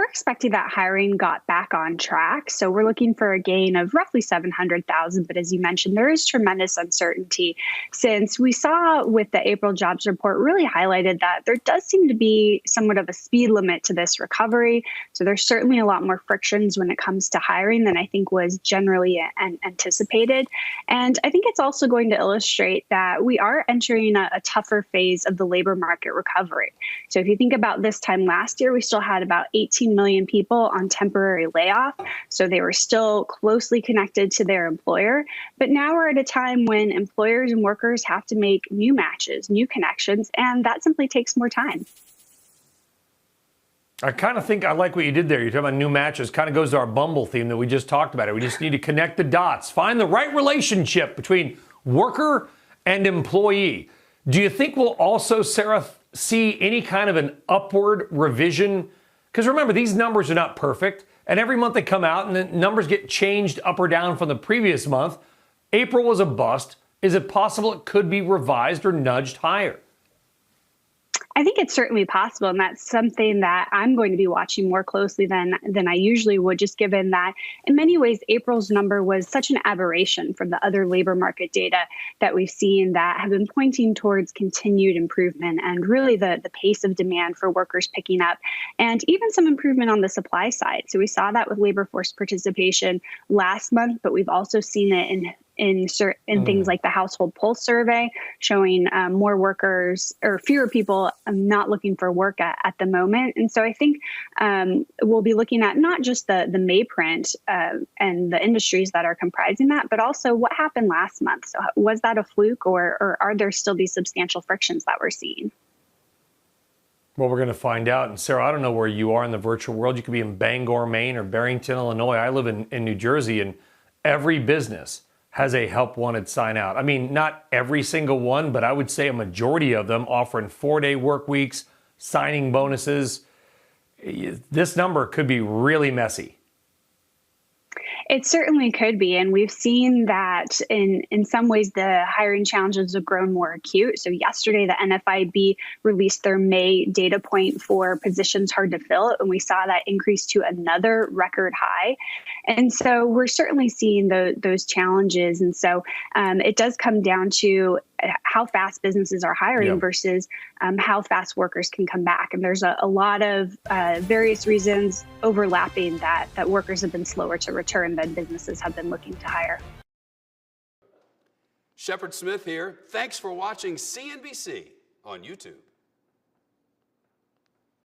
expecting that hiring got back on track. So we're looking for a gain of roughly 700,000. But as you mentioned, there is tremendous uncertainty since we saw with the April jobs report really highlighted that there does seem to be somewhat of a speed limit to this recovery. So there's certainly a lot more frictions when it comes to hiring than I think was generally anticipated. And I think it's also going to illustrate that we are entering a tougher phase of the labor market recovery. So if you think about this time last year, we still had about 18 million people on temporary layoff. So they were still closely connected to their employer. But now we're at a time when employers and workers have to make new matches, new connections, and that simply takes more time. I kind of think I like what you did there. You're talking about new matches. Kind of goes to our Bumble theme that we just talked about. We just need to connect the dots, find the right relationship between worker and employee. Do you think we'll also, Sarah, see any kind of an upward revision? Because remember, these numbers are not perfect. And every month they come out and the numbers get changed up or down from the previous month. April was a bust. Is it possible it could be revised or nudged higher? I think it's certainly possible, and that's something that I'm going to be watching more closely than I usually would, just given that in many ways, April's number was such an aberration from the other labor market data that we've seen that have been pointing towards continued improvement and really the pace of demand for workers picking up and even some improvement on the supply side. So we saw that with labor force participation last month, but we've also seen it in things like the household pulse survey showing more workers or fewer people not looking for work at the moment. And so I think we'll be looking at not just the May print and the industries that are comprising that, but also what happened last month. So was that a fluke or are there still these substantial frictions that we're seeing? Well, we're going to find out. And Sarah, I don't know where you are in the virtual world. You could be in Bangor, Maine or Barrington, Illinois. I live in New Jersey, and every business has a help wanted sign out. I mean, not every single one, but I would say a majority of them offering 4-day work weeks, signing bonuses. This number could be really messy. It certainly could be. And we've seen that in some ways, the hiring challenges have grown more acute. So yesterday, the NFIB released their May data point for positions hard to fill, and we saw that increase to another record high. And so we're certainly seeing those challenges. And so it does come down to how fast businesses are hiring versus how fast workers can come back. And there's a lot of various reasons overlapping that workers have been slower to return than businesses have been looking to hire. Shepard Smith here. Thanks for watching CNBC on YouTube.